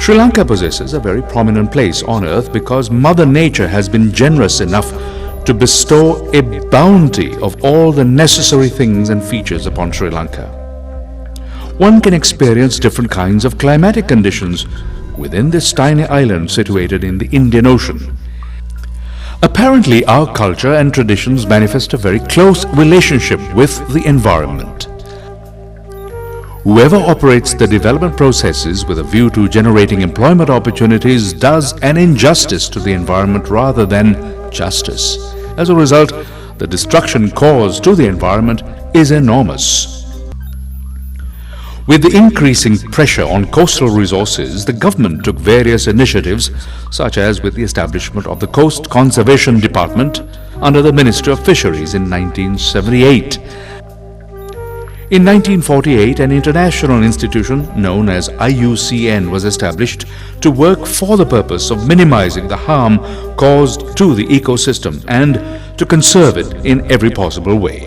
Sri Lanka possesses a very prominent place on earth because Mother Nature has been generous enough to bestow a bounty of all the necessary things and features upon Sri Lanka. One can experience different kinds of climatic conditions within this tiny island situated in the Indian Ocean. Apparently, our culture and traditions manifest a very close relationship with the environment. Whoever operates the development processes with a view to generating employment opportunities does an injustice to the environment rather than justice. As a result, the destruction caused to the environment is enormous. With the increasing pressure on coastal resources, the government took various initiatives, such as with the establishment of the Coast Conservation Department under the Ministry of Fisheries in 1978. In 1948, an international institution known as IUCN was established to work for the purpose of minimizing the harm caused to the ecosystem and to conserve it in every possible way.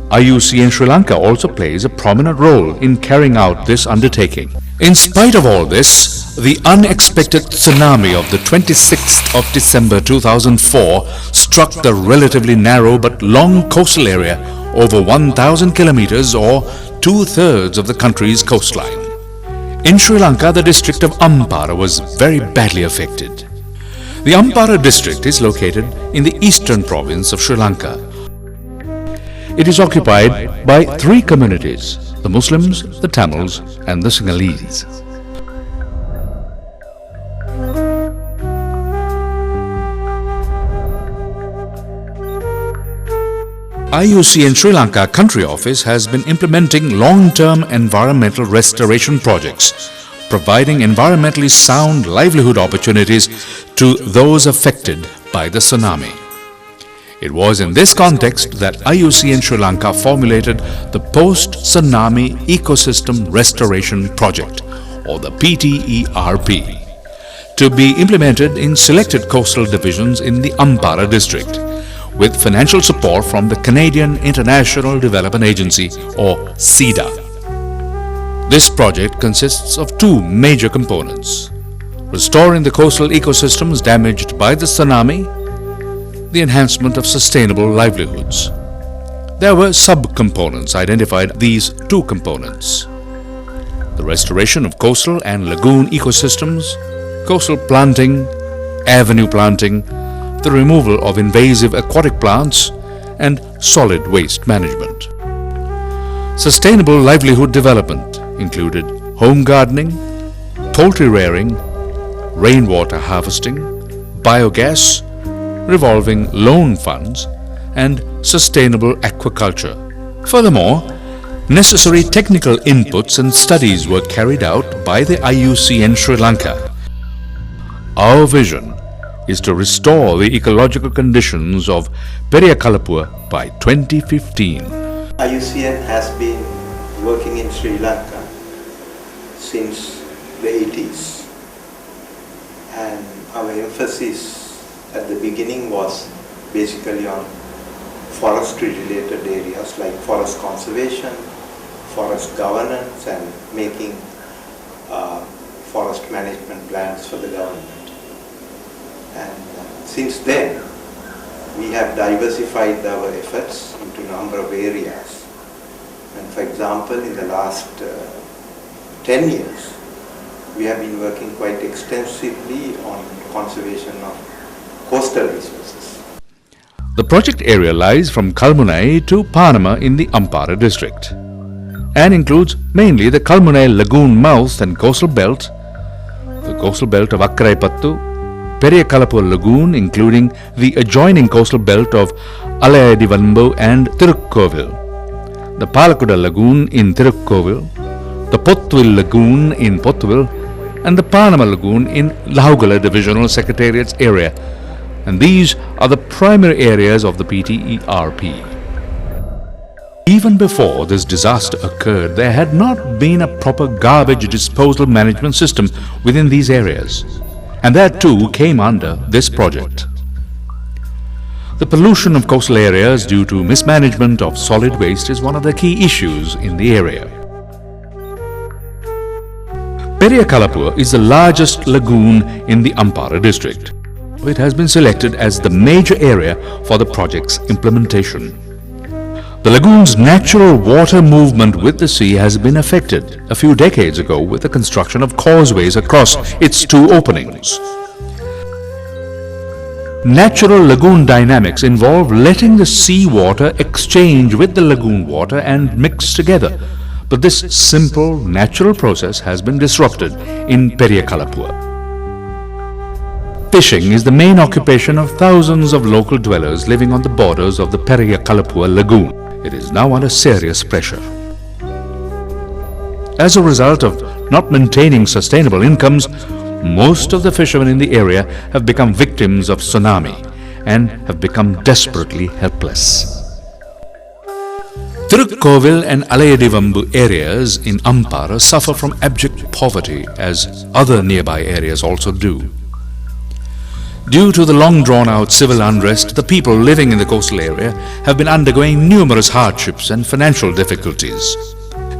IUCN Sri Lanka also plays a prominent role in carrying out this undertaking. In spite of all this, the unexpected tsunami of the 26th of December 2004 struck the relatively narrow but long coastal area over 1,000 kilometers or 2/3 of the country's coastline. In Sri Lanka, the district of Ampara was very badly affected. The Ampara district is located in the eastern province of Sri Lanka. It is occupied by 3 communities: the Muslims, the Tamils and the Sinhalese. IUCN Sri Lanka Country Office has been implementing long-term environmental restoration projects, providing environmentally sound livelihood opportunities to those affected by the tsunami. It was in this context that IUCN Sri Lanka formulated the Post-Tsunami Ecosystem Restoration Project, or the PTERP, to be implemented in selected coastal divisions in the Ampara District, with financial support from the Canadian International Development Agency, or CIDA. This project consists of 2 major components: restoring the coastal ecosystems damaged by the tsunami, the enhancement of sustainable livelihoods. There were sub-components identified these 2 components: the restoration of coastal and lagoon ecosystems, coastal planting, avenue planting, the removal of invasive aquatic plants, and solid waste management. Sustainable livelihood development included home gardening, poultry rearing, rainwater harvesting, biogas, revolving loan funds, and sustainable aquaculture. Furthermore, necessary technical inputs and studies were carried out by the IUCN Sri Lanka. Our vision is to restore the ecological conditions of Batticaloa by 2015. IUCN has been working in Sri Lanka since the 80s, and our emphasis at the beginning was basically on forestry related areas like forest conservation, forest governance, and making forest management plans for the government. And since then we have diversified our efforts into a number of areas. And for example, in the last 10 years we have been working quite extensively on conservation of coastal resources. The project area lies from Kalmunai to Panama in the Ampara district and includes mainly the Kalmunai lagoon mouth and coastal belt, the coastal belt of Akkaraipattu, Batticaloa lagoon including the adjoining coastal belt of Akkaraipattu and Thirukkovil, the Palakkuda lagoon in Thirukkovil, the Pottuvil lagoon in Pottuvil, and the Panama lagoon in Livelihoods Divisional Secretariat's area. And these are the primary areas of the PTERP. Even before this disaster occurred, there had not been a proper garbage disposal management system within these areas, and that too came under this project. The pollution of coastal areas due to mismanagement of solid waste is one of the key issues in the area. Batticaloa is the largest lagoon in the Ampara district. It has been selected as the major area for the project's implementation. The lagoon's natural water movement with the sea has been affected a few decades ago with the construction of causeways across its two openings. Natural lagoon dynamics involve letting the sea water exchange with the lagoon water and mix together. But this simple, natural process has been disrupted in Batticaloa. Fishing is the main occupation of thousands of local dwellers living on the borders of the Batticaloa lagoon. It is now under serious pressure. As a result of not maintaining sustainable incomes, most of the fishermen in the area have become victims of tsunami and have become desperately helpless. Thirukkovil and Akkaraipattu areas in Ampara suffer from abject poverty, as other nearby areas also do. Due to the long drawn-out civil unrest, the people living in the coastal area have been undergoing numerous hardships and financial difficulties.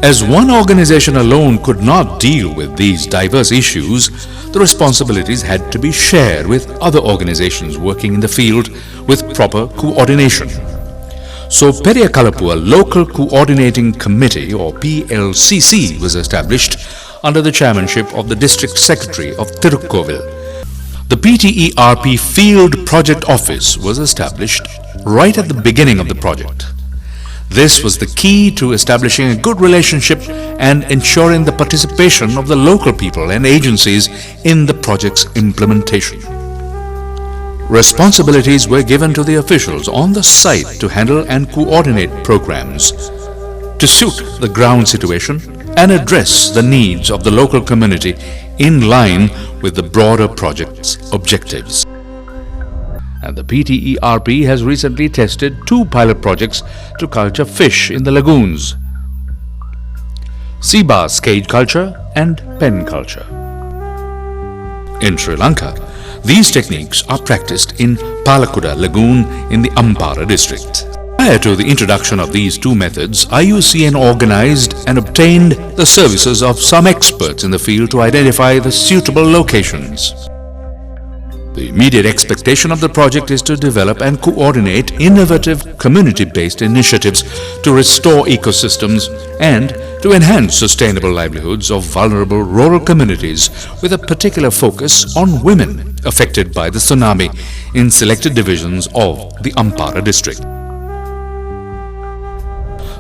As one organization alone could not deal with these diverse issues, the responsibilities had to be shared with other organizations working in the field with proper coordination. So Batticaloa Local Coordinating Committee, or PLCC, was established under the chairmanship of the District Secretary of Thirukkovil. The PTERP Field Project Office was established right at the beginning of the project. This was the key to establishing a good relationship and ensuring the participation of the local people and agencies in the project's implementation. Responsibilities were given to the officials on the site to handle and coordinate programs to suit the ground situation and address the needs of the local community in line with the broader project's objectives. And the PTERP has recently tested 2 pilot projects to culture fish in the lagoons: sea bass cage culture and pen culture. In Sri Lanka, these techniques are practiced in Palakkuda Lagoon in the Ampara district. Prior to the introduction of these 2 methods, IUCN organized and obtained the services of some experts in the field to identify the suitable locations. The immediate expectation of the project is to develop and coordinate innovative community-based initiatives to restore ecosystems and to enhance sustainable livelihoods of vulnerable rural communities, with a particular focus on women affected by the tsunami in selected divisions of the Ampara district.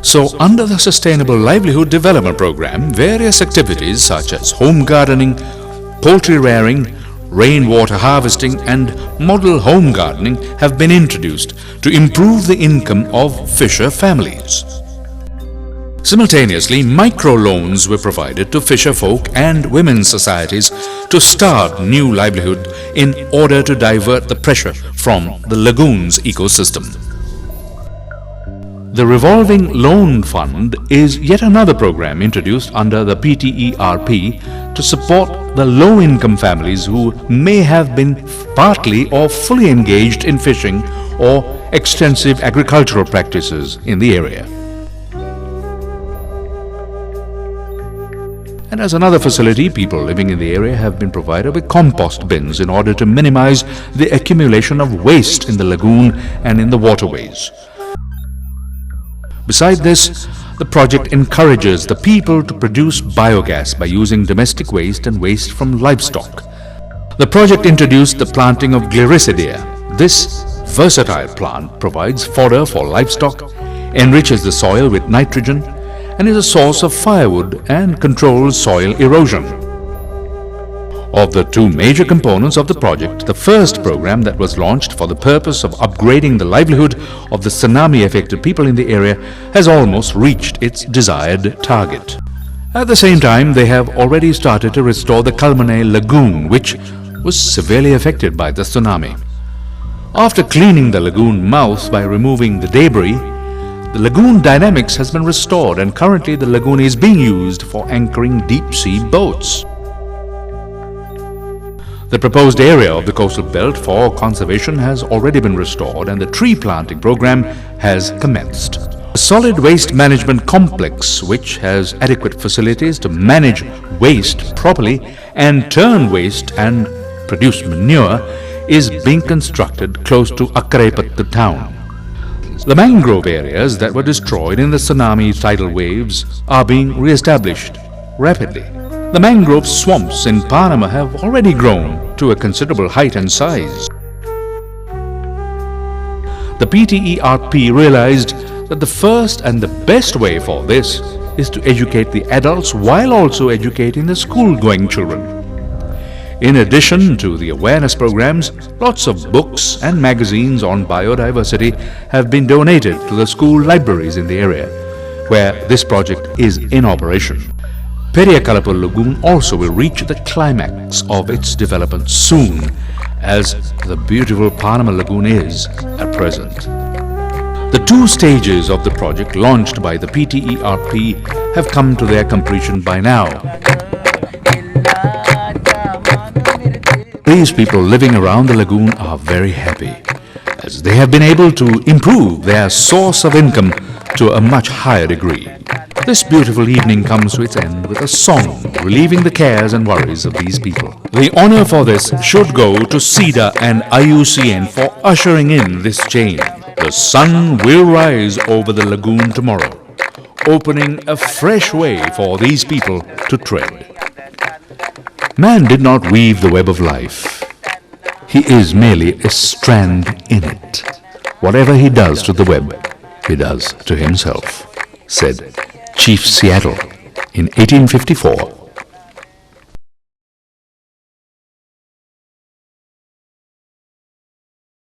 So, under the Sustainable Livelihood Development Program, various activities such as home gardening, poultry rearing, rainwater harvesting and model home gardening have been introduced to improve the income of fisher families. Simultaneously, microloans were provided to fisher folk and women's societies to start new livelihood in order to divert the pressure from the lagoon's ecosystem. The Revolving Loan Fund is yet another program introduced under the PTERP to support the low-income families who may have been partly or fully engaged in fishing or extensive agricultural practices in the area. And as another facility, people living in the area have been provided with compost bins in order to minimize the accumulation of waste in the lagoon and in the waterways. Besides this, the project encourages the people to produce biogas by using domestic waste and waste from livestock. The project introduced the planting of Glyricidea. This versatile plant provides fodder for livestock, enriches the soil with nitrogen, and is a source of firewood and controls soil erosion. Of the 2 major components of the project, the first program that was launched for the purpose of upgrading the livelihood of the tsunami-affected people in the area has almost reached its desired target. At the same time, they have already started to restore the Kalmunai lagoon, which was severely affected by the tsunami. After cleaning the lagoon mouth by removing the debris, the lagoon dynamics has been restored, and currently the lagoon is being used for anchoring deep-sea boats. The proposed area of the coastal belt for conservation has already been restored, and the tree planting program has commenced. A solid waste management complex which has adequate facilities to manage waste properly and turn waste and produce manure is being constructed close to Akkaraipattu town. The mangrove areas that were destroyed in the tsunami tidal waves are being re-established rapidly. The mangrove swamps in Panama have already grown to a considerable height and size. The PTERP realized that the first and the best way for this is to educate the adults while also educating the school-going children. In addition to the awareness programs, lots of books and magazines on biodiversity have been donated to the school libraries in the area, where this project is in operation. Batticaloa Lagoon also will reach the climax of its development soon, as the beautiful Panama Lagoon is at present. The two stages of the project launched by the PTERP have come to their completion by now. These people living around the lagoon are very happy, as they have been able to improve their source of income to a much higher degree. This beautiful evening comes to its end with a song relieving the cares and worries of these people. The honor for this should go to SIDA and IUCN for ushering in this change. The sun will rise over the lagoon tomorrow, opening a fresh way for these people to tread. Man did not weave the web of life. He is merely a strand in it. Whatever he does to the web, he does to himself, said Chief Seattle in 1854